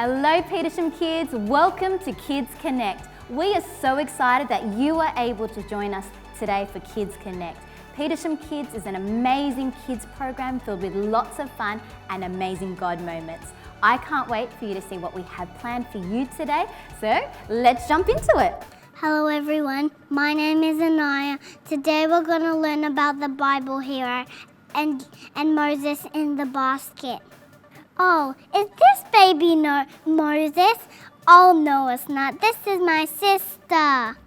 Hello Petersham kids, welcome to Kids Connect. We are so excited that you are able to join us today for Kids Connect. Petersham Kids is an amazing kids program filled with lots of fun and amazing God moments. I can't wait for you to see what we have planned for you today, so let's jump into it. Hello everyone, my name is Anaya. Today we're going to learn about the Bible hero and Moses in the basket. Oh, is this baby Moses? Oh no, it's not. This is my sister.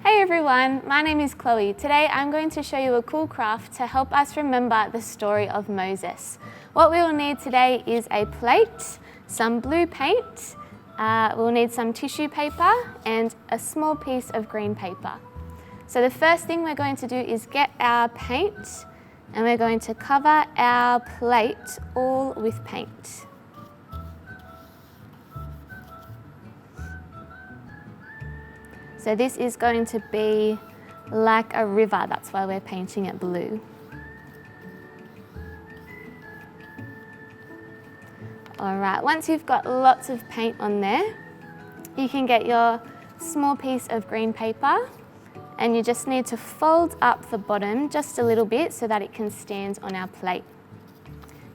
Hey everyone, my name is Chloe. Today I'm going to show you a cool craft to help us remember the story of Moses. What we will need today is a plate, some blue paint, we'll need some tissue paper and a small piece of green paper. So the first thing we're going to do is get our paint and we're going to cover our plate all with paint. So this is going to be like a river, that's why we're painting it blue. All right, once you've got lots of paint on there, you can get your small piece of green paper and you just need to fold up the bottom just a little bit so that it can stand on our plate.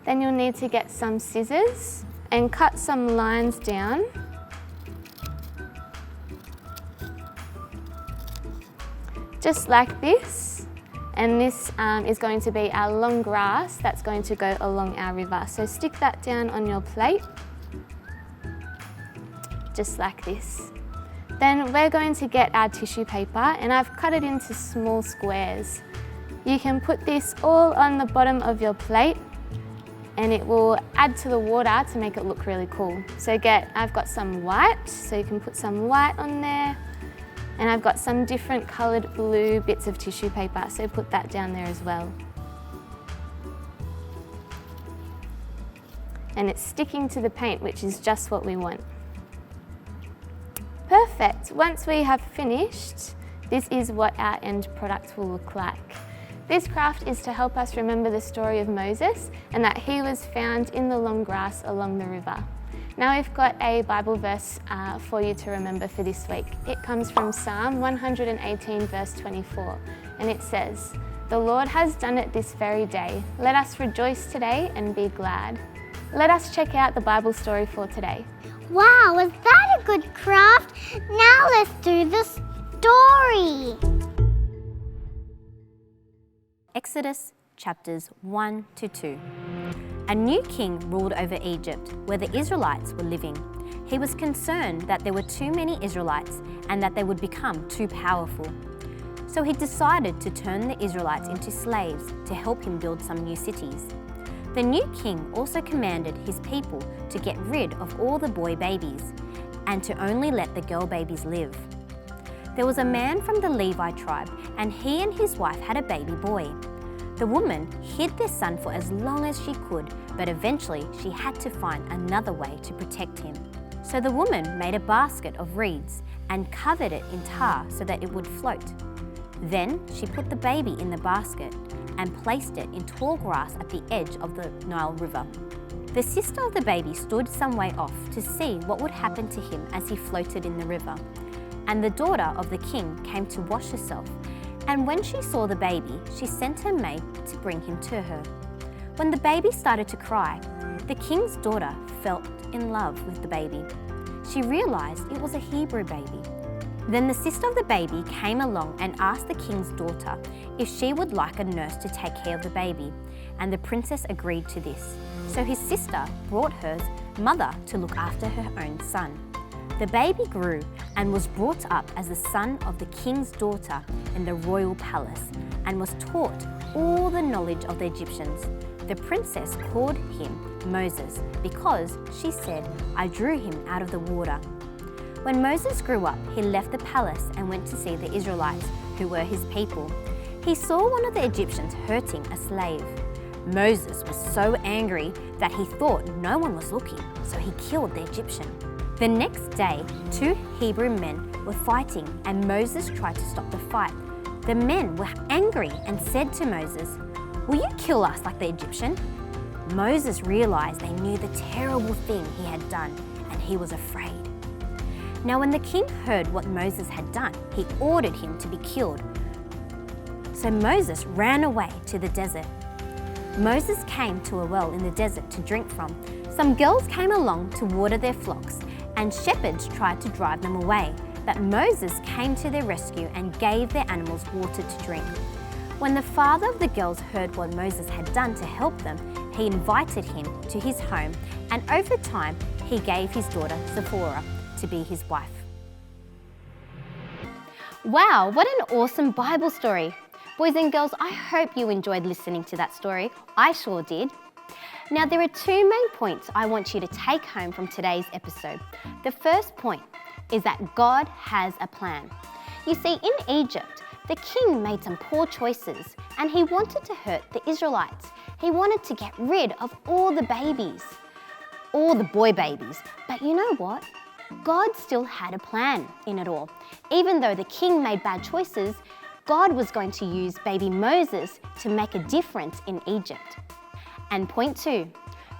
Then you'll need to get some scissors and cut some lines down. Just like this, and this is going to be our long grass that's going to go along our river. So stick that down on your plate, just like this. Then we're going to get our tissue paper and I've cut it into small squares. You can put this all on the bottom of your plate and it will add to the water to make it look really cool. So I've got some white, so you can put some white on there. And I've got some different coloured blue bits of tissue paper, so put that down there as well. And it's sticking to the paint, which is just what we want. Perfect. Once we have finished, this is what our end product will look like. This craft is to help us remember the story of Moses and that he was found in the long grass along the river. Now we've got a Bible verse for you to remember for this week. It comes from Psalm 118 verse 24 and it says, "The Lord has done it this very day. Let us rejoice today and be glad." Let us check out the Bible story for today. Wow, was that a good craft? Now let's do the story. Exodus chapters 1 to 2. A new king ruled over Egypt, where the Israelites were living. He was concerned that there were too many Israelites and that they would become too powerful. So he decided to turn the Israelites into slaves to help him build some new cities. The new king also commanded his people to get rid of all the boy babies and to only let the girl babies live. There was a man from the Levi tribe and he and his wife had a baby boy. The woman hid their son for as long as she could, but eventually she had to find another way to protect him. So the woman made a basket of reeds and covered it in tar so that it would float. Then she put the baby in the basket and placed it in tall grass at the edge of the Nile River. The sister of the baby stood some way off to see what would happen to him as he floated in the river. And the daughter of the king came to wash herself. And when she saw the baby, she sent her maid to bring him to her. When the baby started to cry, the king's daughter fell in love with the baby. She realized it was a Hebrew baby. Then the sister of the baby came along and asked the king's daughter if she would like a nurse to take care of the baby, and the princess agreed to this. So his sister brought her mother to look after her own son. The baby grew and was brought up as the son of the king's daughter in the royal palace and was taught all the knowledge of the Egyptians. The princess called him Moses because she said, "I drew him out of the water." When Moses grew up, he left the palace and went to see the Israelites, who were his people. He saw one of the Egyptians hurting a slave. Moses was so angry that he thought no one was looking, so he killed the Egyptian. The next day, two Hebrew men were fighting and Moses tried to stop the fight. The men were angry and said to Moses, "Will you kill us like the Egyptian?" Moses realized they knew the terrible thing he had done, and he was afraid. Now when the king heard what Moses had done, he ordered him to be killed. So Moses ran away to the desert. Moses came to a well in the desert to drink from. Some girls came along to water their flocks, and shepherds tried to drive them away. But Moses came to their rescue and gave their animals water to drink. When the father of the girls heard what Moses had done to help them, he invited him to his home, and over time he gave his daughter Zipporah to be his wife. Wow, what an awesome Bible story! Boys and girls, I hope you enjoyed listening to that story. I sure did. Now there are two main points I want you to take home from today's episode. The first point is that God has a plan. You see, in Egypt, the king made some poor choices and he wanted to hurt the Israelites. He wanted to get rid of all the babies, all the boy babies. But you know what? God still had a plan in it all. Even though the king made bad choices, God was going to use baby Moses to make a difference in Egypt. And point two,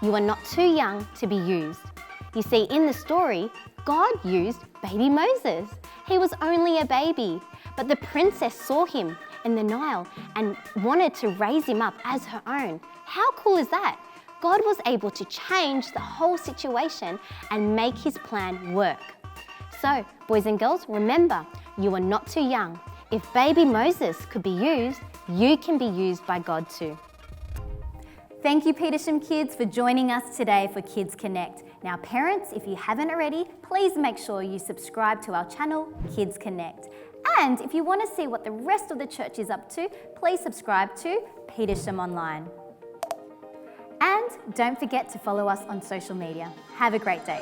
you are not too young to be used. You see, in the story, God used baby Moses. He was only a baby, but the princess saw him in the Nile and wanted to raise him up as her own. How cool is that? God was able to change the whole situation and make his plan work. So, boys and girls, remember, you are not too young. If baby Moses could be used, you can be used by God too. Thank you, Petersham Kids, for joining us today for Kids Connect. Now, parents, if you haven't already, please make sure you subscribe to our channel, Kids Connect. And if you want to see what the rest of the church is up to, please subscribe to Petersham Online. And don't forget to follow us on social media. Have a great day.